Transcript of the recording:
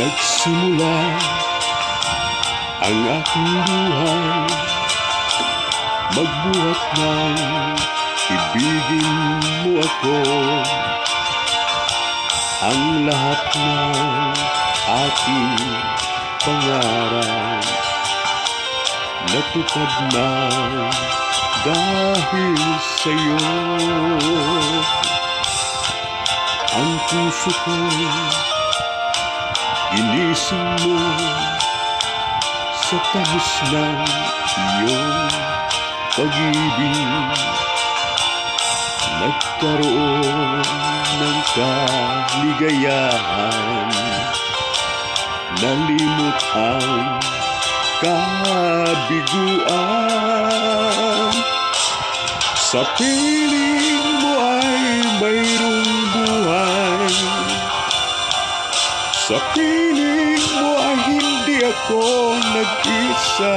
Nagsimula ang aking buhay, magbuhat ng ibigin mo ako. Ang lahat ng aking pangarap natupad na dahil sa'yo. Ang puso ko ginising mo sa tamis ng iyong pag-ibig. Nagkaroon ng kaligayahan, nalimot ang kabiguan. Sa piling mo ay mayroong buhay, sa piling mo ay hindi ako nag-isa.